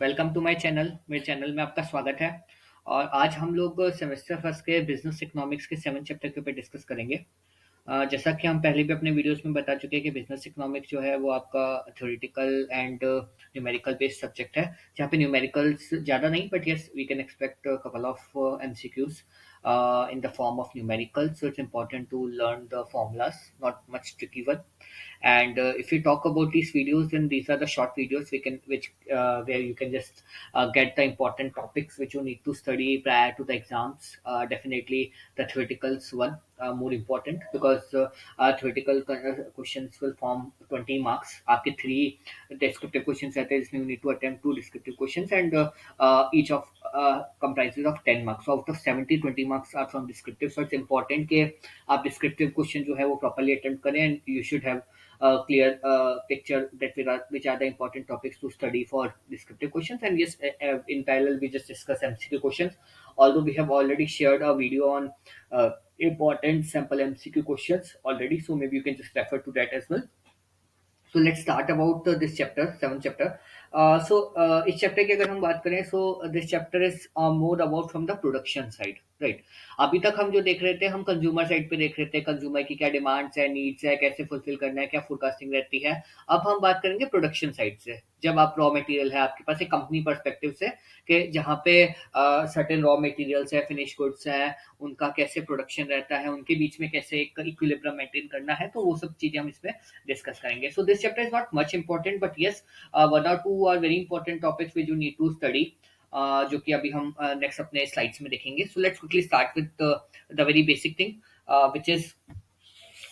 Welcome to my channel. मेरे channel में आपका स्वागत है। और आज हम लोग सेमेस्टर फर्स्ट के बिजनेस इकोनॉमिक्स के 7 चैप्टर के ऊपर डिस्कस करेंगे। जैसा कि हम पहले भी अपने वीडियोस में बता चुके हैं कि बिजनेस इकोनॉमिक्स जो है वो आपका theoretical and numerical based subject है, जहाँ पे न्यूमेरिकल्स ज़्यादा नहीं, but yes we can expect couple of MCQs in the form of numericals. So it's important to learn the formulas, not much tricky one. And if we talk about these videos, then these are the short videos we can which where you can just get the important topics which you need to study prior to the exams. Definitely the theoreticals one more important, because theoretical questions will form 20 marks. आपके 3 descriptive questions रहते हैं जिसमें you need to attempt 2 descriptive questions, and each of comprises of 10 marks. So out of 70, 20 marks are from descriptive. So it's important कि आप descriptive question जो है वो properly attempt करें, and you should have a clear picture that which are the important topics to study for descriptive questions. And yes, in parallel we just discuss MCQ questions, although we have already shared a video on important sample MCQ questions already, so maybe you can just refer to that as well. So let's start about this chapter, 7th chapter. इस chapter की अगर हम बात करें, so this chapter is more about from the production side, right? अभी तक हम जो देख रहे थे, हम कंज्यूमर साइड पे देख रहे थे, कंज्यूमर की क्या डिमांड्स है, नीड्स है, कैसे फुलफिल करना है, क्या फोरकास्टिंग रहती है। अब हम बात करेंगे प्रोडक्शन साइड से, जब आप रॉ मटेरियल है आपके पास एक कंपनी पर्सपेक्टिव से, कि जहाँ पे सर्टेन रॉ मटेरियल्स है, फिनिश गुड्स है, उनका कैसे प्रोडक्शन रहता है, उनके बीच में कैसे एक इक्विलिब्रियम मेंटेन करना है, तो वो सब चीजें हम इसमें डिस्कस करेंगे। So this chapter is not much important, but yes one और two are very important topics which you need to study, जो कि अभी हम नेक्स्ट अपने स्लाइड्स में देखेंगे। So let's quickly start with the very basic thing which is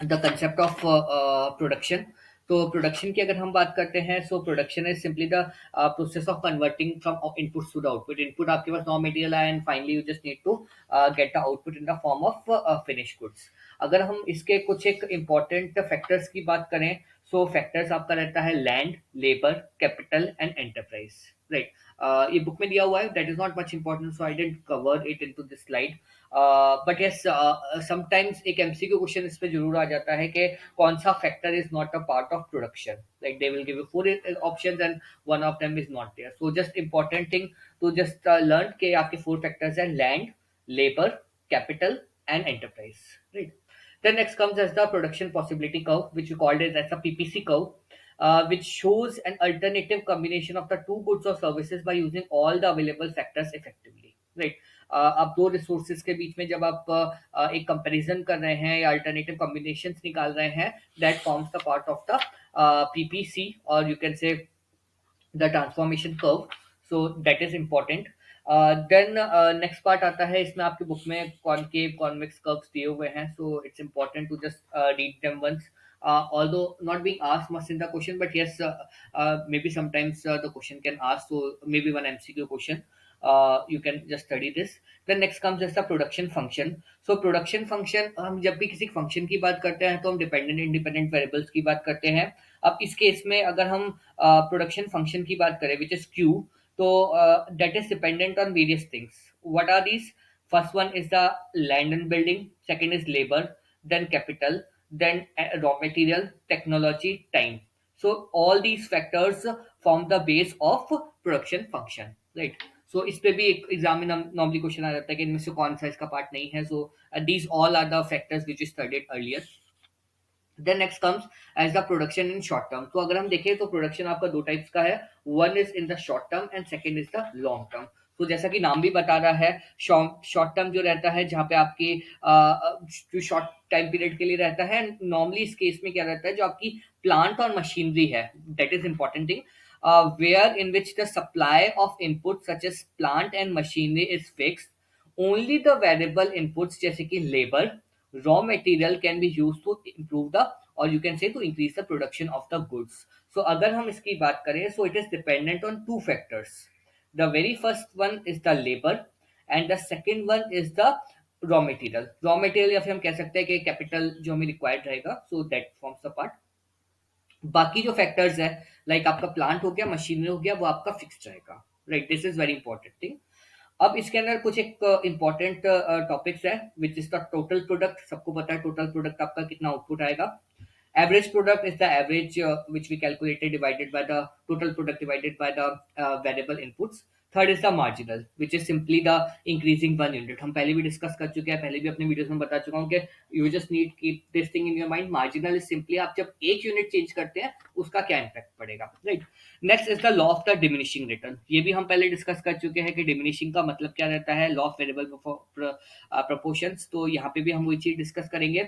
the concept of production. तो production की अगर हम बात करते हैं, so production is simply the process of converting from input to the output. Input आपके पास रॉ मटेरियल है, and finally you just need to get the output in the form of finish goods. अगर हम इसके कुछ एक important factors की बात करें, सो फैक्टर्स आपका रहता है land, labour, capital and enterprise, right? ये बुक में दिया हुआ है, that is not much important, so I didn't cover it into this slide. But yes sometimes एक एमसीक्यू क्वेश्चन इस पे जरूर आ जाता है कि कौन सा factor is not a part of production, like they will give you 4 options and one of them is not there. So just important thing to just learn के आपके 4 फैक्टर्स हैं: land, labour, capital and enterprise, right? Then next comes as the production possibility curve, which we called it as a PPC curve, which shows an alternative combination of the two goods or services by using all the available factors effectively, right? अब दो resources के बीच में जब आप एक comparison कर रहे हैं या अल्टरनेटिव कॉम्बिनेशंस निकाल रहे हैं, that forms the part of the PPC, और you can say the transformation curve. So that is important. Then next part आता है, इसमें आपकी बुक में कॉनकेव कॉन्वेक्स कर्व्स दिए हुए हैं, so it's important to just read them once, although not being asked much in the question, but yes, maybe sometimes the question can ask, so maybe one MCQ question, you can just study this. Then next comes as the production function. So production function, हम जब भी किसी function की बात करते हैं तो हम डिपेंडेंट इंडिपेंडेंट वेरिएबल्स की बात करते हैं। अब इस केस में अगर हम प्रोडक्शन फंक्शन की बात करें, विच इज क्यू, तो that is dependent on various things. What are these? First one is the land and building, second is labour, then capital, then raw material, technology, time. So all these factors form the base of production function, right? So इस पे भी एक exam में normally question आ जाता है कि इनमें से कौन सा इसका पार्ट नहीं है। So these all are the factors which is studied earlier. Then next comes as the production in short term. तो अगर हम देखें तो प्रोडक्शन आपका दो टाइप्स का है, one is in the short term and second is the long term. तो जैसा कि नाम भी बता रहा है, शॉर्ट टर्म जो रहता है, जहाँ पे आपकी जो शॉर्ट टाइम पीरियड के लिए रहता है, नॉर्मली इस केस में क्या रहता है, जो आपकी प्लांट और मशीनरी है, that is important thing, where in which the supply of input such as plant and machinery is fixed, only the variable inputs जैसे कि labour, raw material can be used to improve the, or you can say to increase the production of the goods. So अगर हम इसकी बात करें, so it is dependent on two factors. The very first one is the labor and the second one is the raw material. Raw material या फिर हम कह सकते हैं कि capital जो हमें required रहेगा, so that forms the part. बाकी जो फैक्टर्स है, लाइक आपका प्लांट हो गया, मशीनरी हो गया, वो आपका फिक्स्ड रहेगा, right? This is very important thing. अब इसके अंदर कुछ एक इंपॉर्टेंट टॉपिक्स है, विच इज द टोटल प्रोडक्ट। सबको पता है टोटल प्रोडक्ट आपका कितना आउटपुट आएगा। Average product is the average which we calculated divided by the total product divided by the variable inputs. Third is the marginal which is simply the increasing one unit. हम पहले भी discuss कर चुके हैं, पहले भी अपने वीडियोस में बता चुका हूँ कि you just need keep this thing in your mind. Marginal is simply आप जब एक यूनिट चेंज करते हैं उसका क्या इम्पैक्ट पड़ेगा, right. Next is the law of the diminishing return. ये भी हम पहले डिस्कस कर चुके हैं कि डिमिनिशिंग का मतलब क्या रहता है, लॉ ऑफ वेरिएबल प्रोपोर्शंस. तो यहाँ पे भी हम वही चीज डिस्कस करेंगे.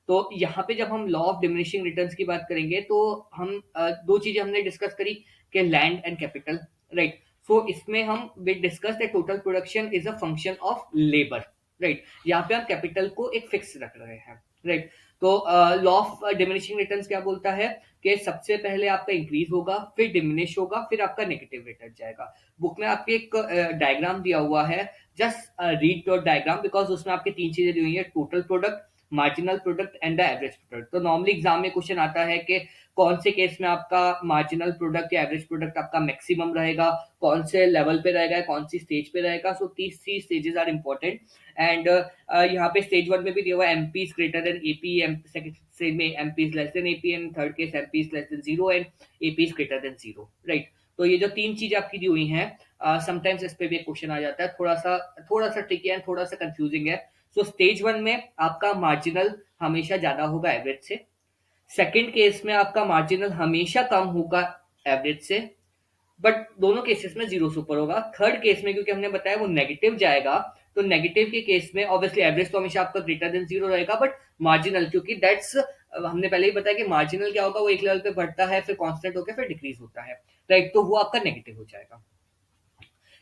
तो यहाँ पे जब हम लॉ ऑफ डिमिनिशिंग रिटर्न्स की बात करेंगे तो हम दो चीजें हमने डिस्कस करी कि लैंड एंड कैपिटल, राइट. सो इसमें हम will discuss the total production is a function of labour, right. यहाँ पे हम कैपिटल को एक फिक्स रख रहे हैं, राइट. तो लॉ ऑफ डिमिनिशिंग रिटर्न्स क्या बोलता है कि सबसे पहले आपका इंक्रीज होगा, फिर डिमिनिश होगा, फिर आपका नेगेटिव रिटर्न जाएगा. बुक में आपके एक डायग्राम दिया हुआ है, just read your diagram because उसमें आपके तीन चीजें दी हुई है, total product, marginal product and the average product. तो नॉर्मली एग्जाम में क्वेश्चन आता है कि कौन से केस में आपका मार्जिनल प्रोडक्ट या एवरेज प्रोडक्ट आपका मैक्सिमम रहेगा, कौन से लेवल पे रहेगा, कौन सी स्टेज पे रहेगा. So these three stages are important. And यहाँ पे स्टेज वन में भी दिया हुआ MP is greater than AP, second stage में MP is less than AP, and third case MP is less than zero and AP is greater than zero, right. तो ये जो तीन चीजें आपकी दी हुई हैं, समटाइम्स इस पे भी क्वेश्चन आ जाता है, थोड़ा सा ट्रिकी एंड थोड़ा सा कंफ्यूजिंग है. सो स्टेज वन में आपका मार्जिनल हमेशा ज्यादा होगा एवरेज से. सेकंड केस में आपका मार्जिनल हमेशा कम होगा एवरेज से, बट दोनों केसेस में जीरो से ऊपर होगा. थर्ड केस में क्योंकि हमने बताया वो नेगेटिव जाएगा, तो नेगेटिव के केस में ऑब्वियसली एवरेज तो हमेशा आपका ग्रेटर देन जीरो रहेगा, बट मार्जिनल क्योंकि दैट्स हमने पहले ही बताया कि मार्जिनल क्या होगा, वो एक लेवल पे बढ़ता है, फिर कांस्टेंट होकर फिर डिक्रीज होता है, राइट. तो वो आपका नेगेटिव हो जाएगा.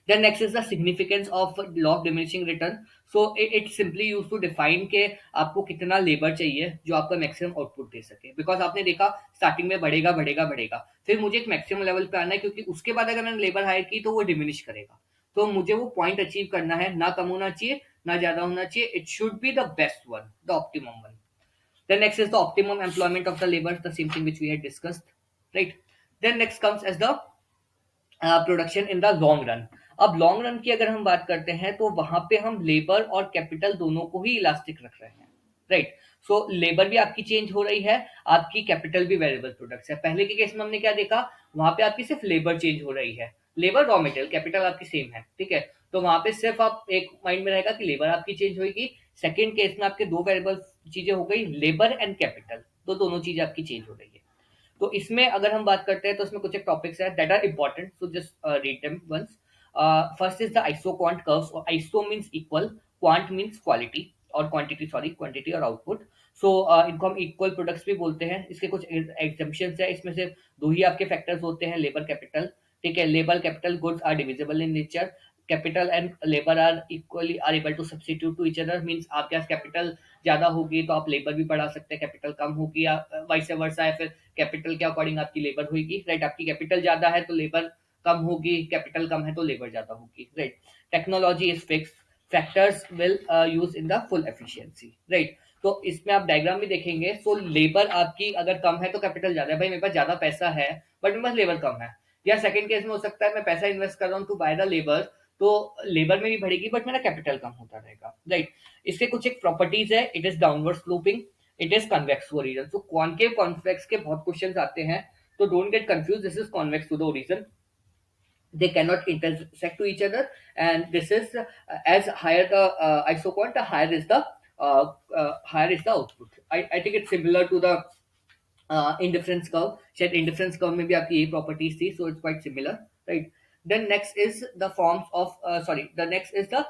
Then next is the significance of law of diminishing return. So it simply used to define के आपको कितना लेबर चाहिए जो आपका मैक्सिमम आउटपुट दे सके. बिकॉज आपने देखा स्टार्टिंग में बढ़ेगा बढ़ेगा बढ़ेगा, फिर मुझे एक मैक्सिमम लेवल पे आना है, क्योंकि उसके बाद अगर मैंने लेबर हायर की तो वो डिमिनिश करेगा. तो मुझे वो पॉइंट अचीव करना है, ना कम होना चाहिए ना ज्यादा होना चाहिए. It should be the best one, the optimum one. Then next is the optimum employment of the labor, the same thing which we had discussed, right. Then next comes as the production in the long run. अब long run की अगर हम बात करते हैं तो वहां पे हम लेबर और कैपिटल दोनों को ही इलास्टिक रख रहे हैं, राइट. सो लेबर भी आपकी चेंज हो रही है, आपकी कैपिटल भी वेरिएबल प्रोडक्ट्स है. पहले के केस में हमने क्या देखा, वहां पे आपकी सिर्फ लेबर चेंज हो रही है, लेबर रॉ मटेरियल, कैपिटल आपकी सेम है, ठीक है. तो वहां पे सिर्फ आप एक माइंड में रहेगा कि लेबर आपकी चेंज होगी. सेकेंड केस में आपके दो वेरिएबल चीजें हो गई, लेबर एंड कैपिटल, तो दोनों चीजें आपकी चेंज हो रही है. तो इसमें अगर हम बात करते हैं तो इसमें कुछ एक टॉपिक्स है that are important, so just read them once. First is the isoquant curves. Iso means equal, quant means quality और क्वांटिटी, सॉरी क्वांटिटी और आउटपुट. सो इनको हम इक्वल प्रोडक्ट्स भी बोलते हैं. इसके कुछ एग्जम्पशंस है, इसमें से दो ही आपके फैक्टर्स होते हैं, लेबर कैपिटल, ठीक है. Labour capital goods are divisible in nature, capital and labour are equally are able to substitute to each other. Means आपके पास कैपिटल ज्यादा होगी तो आप लेबर भी बढ़ा सकते हैं, कैपिटल कम होगी या वाइस वर्सा है, फिर कैपिटल के अकॉर्डिंग आपकी लेबर होगी, राइट. आपकी कैपिटल ज्यादा है तो लेबर कम होगी, कैपिटल कम है तो लेबर ज्यादा होगी, right. Technology is fixed, factors will use in the full efficiency, right. तो इसमें आप डायग्राम भी देखेंगे. सो लेबर आपकी अगर कम है तो कैपिटल ज्यादा है. भाई मेरे पास ज्यादा पैसा है बट मेरे पास लेबर कम है. या सेकंड केस में हो सकता है मैं पैसा इन्वेस्ट कर रहा हूँ टू बाय द लेबर, तो लेबर में भी बढ़ेगी बट मेरा कैपिटल कम होता रहेगा, राइट. इसके कुछ एक प्रॉपर्टीज है, it is downward sloping, it is convex to origin. So concave convex के बहुत क्वेश्चंस आते हैं, तो don't get confuse, this is convex to the origin. They cannot intersect to each other, and this is as higher the isoquant, higher is the output. I think it's similar to the indifference curve. शायद indifference curve में भी आपकी यही properties थी, so it's quite similar, right. Then next is the forms of the next is the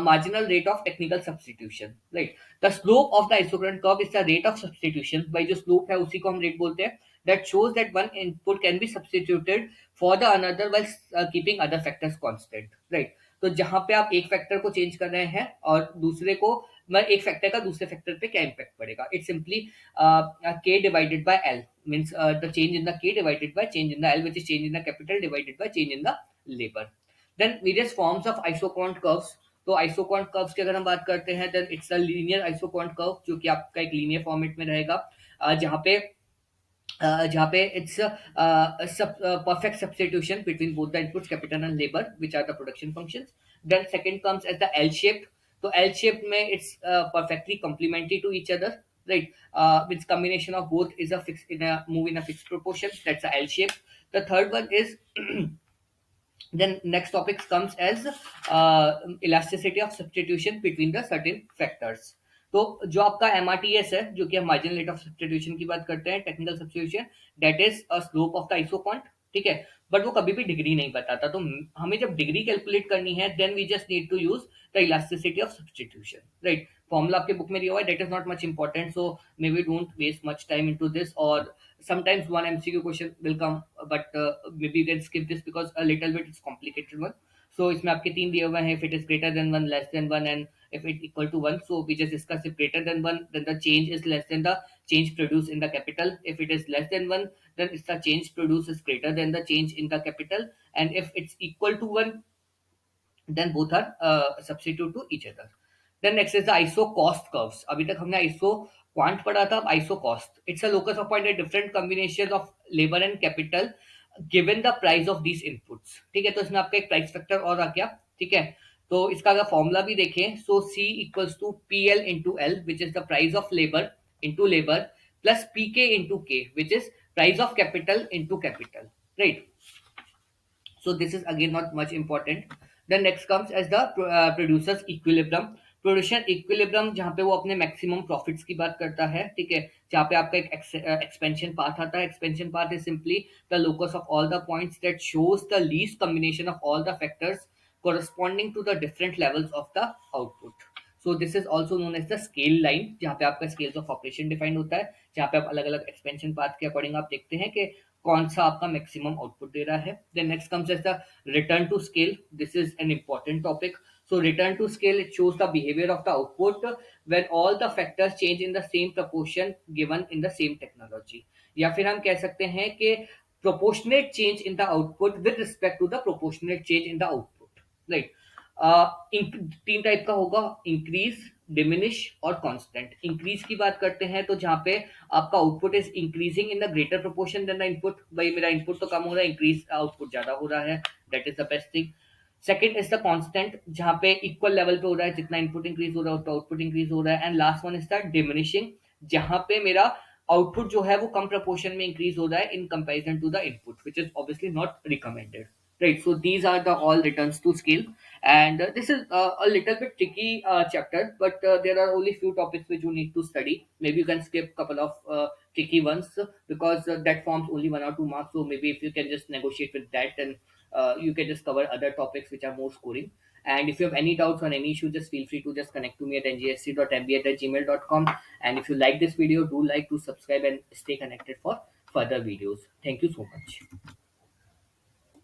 marginal rate of technical substitution, right. The slope of the isochrone curve is the rate of substitution. भाई जो slope है उसी को हम rate बोलते हैं. That shows that one input can be substituted for the another while keeping other factors constant, right. तो जहां पे आप एक फैक्टर को चेंज कर रहे हैं और दूसरे को, मैं एक फैक्टर का दूसरे फैक्टर पे क्या इम्पैक्ट पड़ेगा, it simply k divided by l means the change in the k divided by change in the l, which is change in the capital divided by change in the labor. Then various forms of isoquant curves. तो isoquant curves की अगर हम बात करते हैं then it's a linear isoquant curve, जो कि आपका एक लीनियर फॉर्मेट में रहेगा, जहाँ पे it's perfect substitution between both the inputs capital and labor which are the production functions. Then second comes as the L shaped. तो L shaped में it's perfectly complementary to each other, right? Which combination of both is a fixed in a move in a fixed proportion. That's a L shape. The third one is then next topic comes as elasticity of substitution between the certain factors. तो जो आपका MRTS है, जो कि हम marginal rate of substitution की बात करते हैं, technical substitution, that is a slope of the isopoint, ठीक है। बट वो कभी भी डिग्री नहीं बताता, तो हमें जब डिग्री कैलकुलेट करनी है then we just need to use the elasticity of substitution, right. Formula आपके बुक में दिया हुआ है, that is not much important, so may we don't waste much time into this, और sometimes one MCQ question will come, but maybe you can skip this because a little bit it's complicated one. So इसमें आपके तीन दिए हुए हैं, if it is greater than one, less than one, and if it equal to one. So we just discuss if greater than one, then the change is less than the change produced in the capital. If it is less than one, then it's the change produced is greater than the change in the capital. And if it's equal to one, then both are substitute to each other. Then next is the iso cost curves. अभी तक हमने iso quant पढ़ा था, अब iso cost. It's a locus of point at different combinations of labor and capital given the price of these inputs. ठीक है, तो इसमें आपका एक प्राइस फैक्टर और आ गया, ठीक है। तो इसका अगर फॉर्मूला भी देखें, so C equals to PL into L, which is the price of labour into labour, plus PK into K, which is price of capital into capital, right. So this is again not much important. Then next comes as the producers equilibrium. Producer equilibrium जहाँ पे वो अपने maximum profits की बात करता है, ठीक है, जहाँ पे आपका एक एक्सपेंशन पाथ आता है। Expansion path is simply the locus of all the points that shows the least combination of all the factors corresponding to the different levels of the output. So this is also known as the scale line, जहाँ पे आपका scales of operation define होता है, जहाँ पे आप अलग अलग एक्सपेंशन पाथ के अकॉर्डिंग आप देखते हैं कि कौन सा आपका मैक्सिमम आउटपुट दे रहा है। Then next comes as the return to scale. This is an important topic. So return to scale, it shows the behavior of the output when all the factors change in the same proportion given in the same technology. या फिर हम कह सकते हैं कि proportionate change in the output with respect to the proportionate change in the output, right? तीन type का होगा, इंक्रीज, डिमिनिश और कांस्टेंट। इंक्रीज की बात करते हैं तो जहां पे आपका output is increasing in the greater proportion than the input. भाई मेरा इनपुट तो कम हो रहा है, इंक्रीज आउटपुट ज्यादा हो रहा है, that is the best thing. Second is the constant, जहां पे इक्वल लेवल पे हो रहा है, जितना इनपुट इंक्रीज हो रहा है उतना आउटपुट इंक्रीज हो रहा है। And last one is the diminishing, जहां पे मेरा आउटपुट जो है वो कम प्रपोर्शन में इंक्रीज हो रहा है in comparison to the input, which is obviously not recommended, right? So these are the all returns to scale, and this is a little bit tricky chapter, but there are only few topics which you need to study. Maybe you can skip couple of tricky ones because that forms only 1 or 2 marks, so maybe if you can just negotiate with that, then you can just cover other topics which are more scoring. And if you have any doubts on any issue, just feel free to just connect to me at ngst.mb@gmail.com. And if you like this video, do like to subscribe and stay connected for further videos. Thank you so much.